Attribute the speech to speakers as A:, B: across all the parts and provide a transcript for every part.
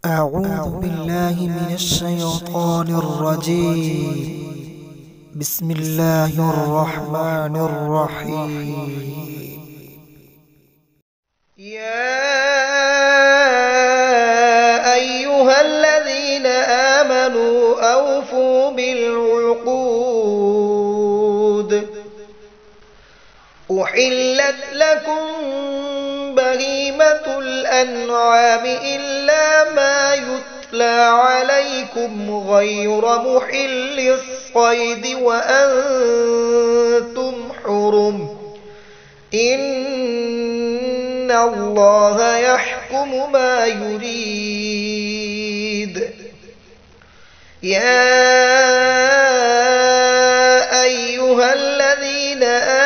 A: أعوذ بالله من الشيطان الرجيم. بسم الله الرحمن الرحيم.
B: يا أيها الذين آمنوا أوفوا بالعقود. أحلت لكم بهيمة الأنعام إلا ما يتلى عليكم غير محل الصيد وأنتم حرم. إن الله يحكم ما يريد. يا أيها الذين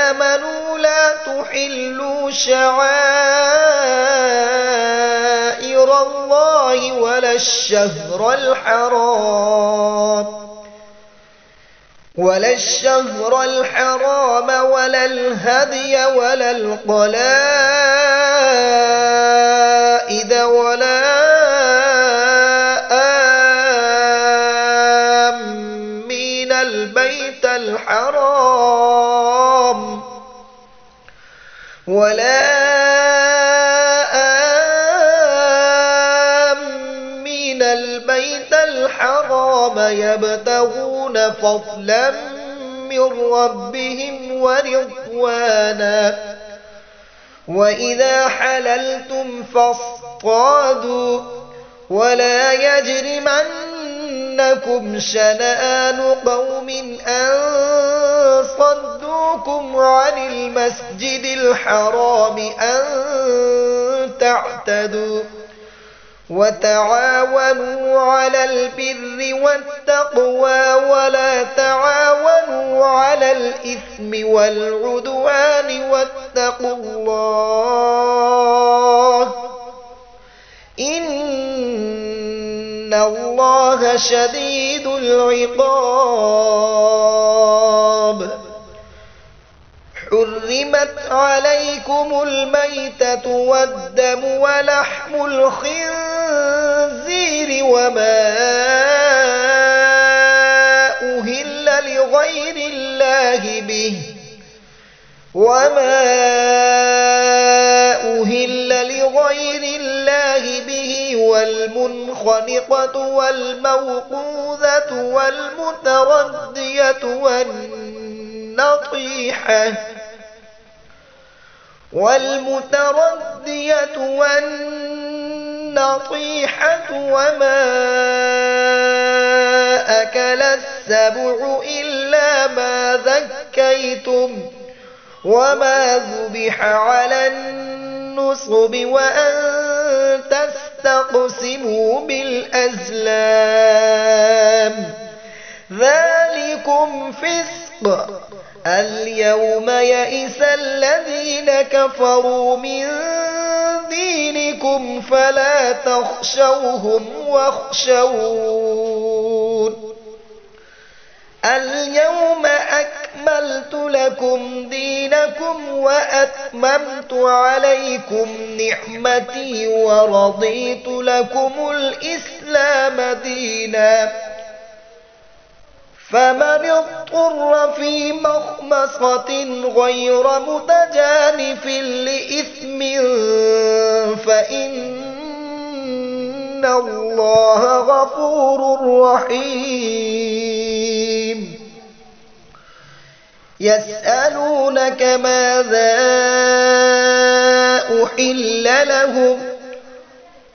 B: آمنوا لا تحلوا شعائر الله ولا الشهر الحرام ولا الهدي ولا القلائد ولا آمين البيت الحرام يبتغون فضلا من ربهم ورضوانا. وإذا حللتم فاصطادوا ولا يجرمنكم شنآن قوم أن صدوكم عن المسجد الحرام أن تعتدوا. وتعاونوا على البر والتقوى ولا تعاونوا على الإثم والعدوان واتقوا الله إن الله شديد العقاب. حرمت عليكم الميتة والدم ولحم الخنزير وما أهل لغير الله به والمنخنقة والموقوذة والمتردية والنطيحة وما أكل السبع إلا ما ذكيتم وما ذبح على النصب وأن تستقسموا بالأزلام ذلكم فسق. اليوم يئس الذين كفروا من دينكم فلا تخشوهم واخشون. اليوم أكملت لكم دينكم وأتممت عليكم نعمتي ورضيت لكم الإسلام دينا. فمن اضطر في مخمصة غير متجانف لإثم فإن الله غفور رحيم. يسألونك ماذا أحل لهم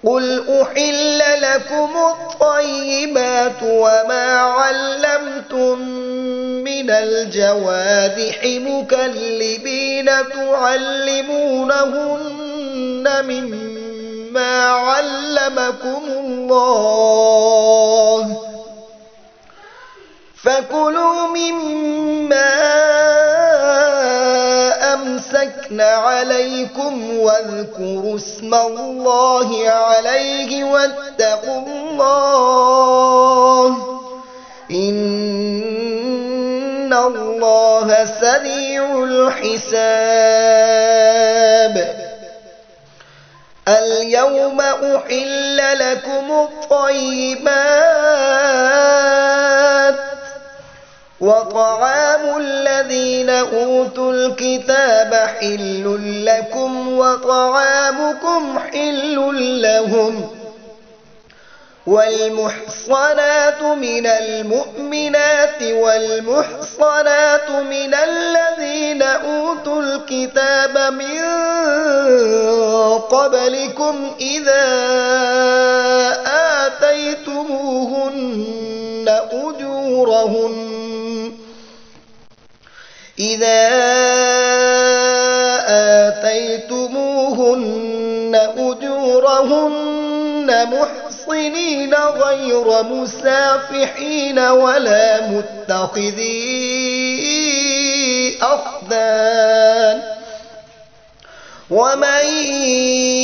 B: قل أحل لكم الطيبات وما علمتم من الجوارح مكلبين تعلمونهن مما علمكم الله فكلوا مما أمسكن عليكم واذكروا اسم الله عليه واتقوا الله إن الله سريع الحساب. اليوم اليوم أحل لكم الطيبات وطعام الذين أوتوا الكتاب حل لكم وطعامكم حل لهم والمحصنات من المؤمنات والمحصنات من الذين أوتوا الكتاب من قبلكم إذا آتيتموهن أجورهن محصنين غير مسافحين ولا متخذي أخدان ومن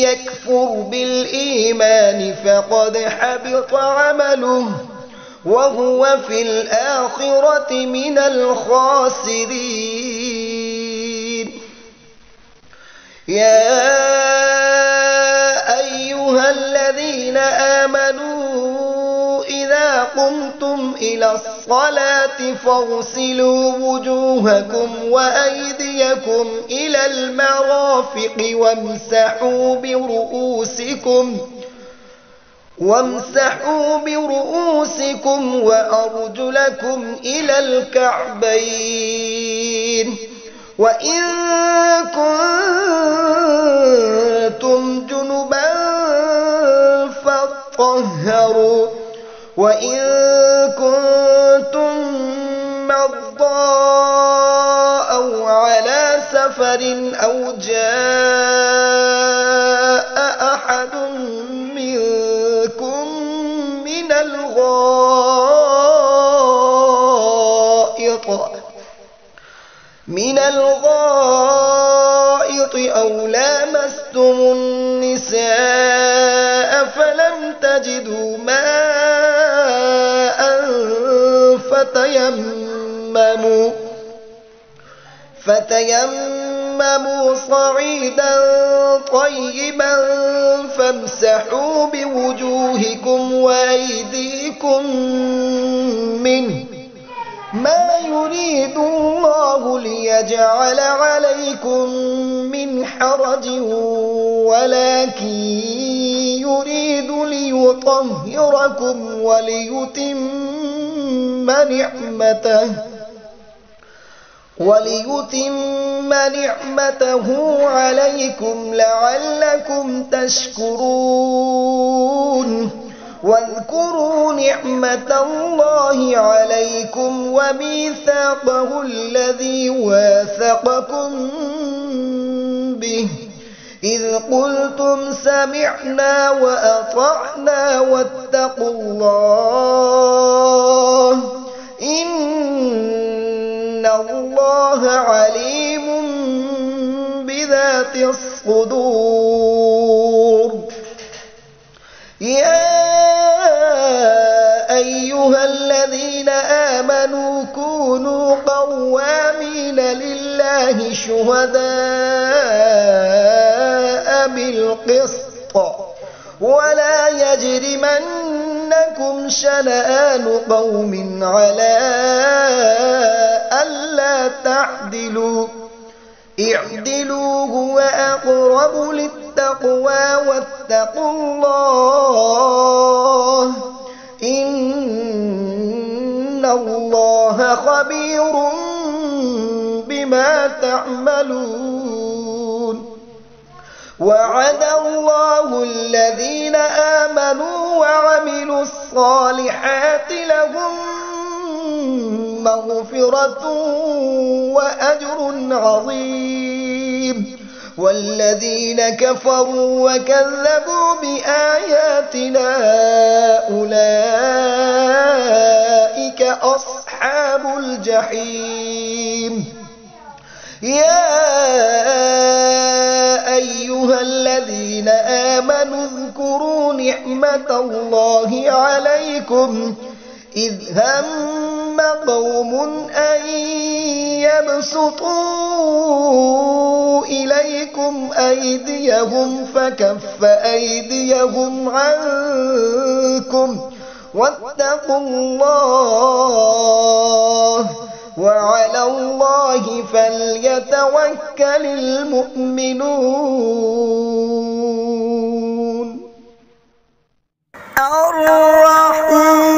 B: يكفر بالإيمان فقد حبط عمله وهو في الآخرة من الخاسرين. يا أيها الذين آمنوا إذا قمتم إلى الصلاة فاغسلوا وجوهكم وأيديكم إلى المرافق وامسحوا برؤوسكم وأرجلكم إلى الكعبين وإن كنتم جنبا فاطهروا وإن كنتم مرضى أو على سفر أو جاء أحد منكم من الغائط أو لامستم النساء فلم تجدوا ماء فتيمموا صعيدا طيبا فامسحوا بوجوهكم وأيديكم منه ما يريد الله ليجعل عليكم من حرج ولكن يريد ليطهركم وليتم نعمته عليكم لعلكم تشكرون. واذكروا نعمة الله عليكم وميثاقه الذي واثقكم به إذ قلتم سمعنا وأطعنا واتقوا الله إن الله عليم بذات الصدور. يا أيها الذين آمنوا كونوا قوامين لله شهداء بالقسط ولا يجرمنكم شنآن قوم على ألا تعدلوا اعدلوا هو أقرب للتقوى واتقوا الله إن الله خبير بما تعملون. وعد الله الذين آمنوا وعملوا الصالحات لهم مغفرة وأجر عظيم والذين كفروا وكذبوا بآياتنا أولئك أصحاب الجحيم. يا أيها الذين آمنوا اذكروا نعمة الله عليكم إذ هم قوم أن يبسطوا إليكم أيديهم فكف أيديهم عنكم واتقوا الله وعلى الله فليتوكل المؤمنون.
A: الرحمن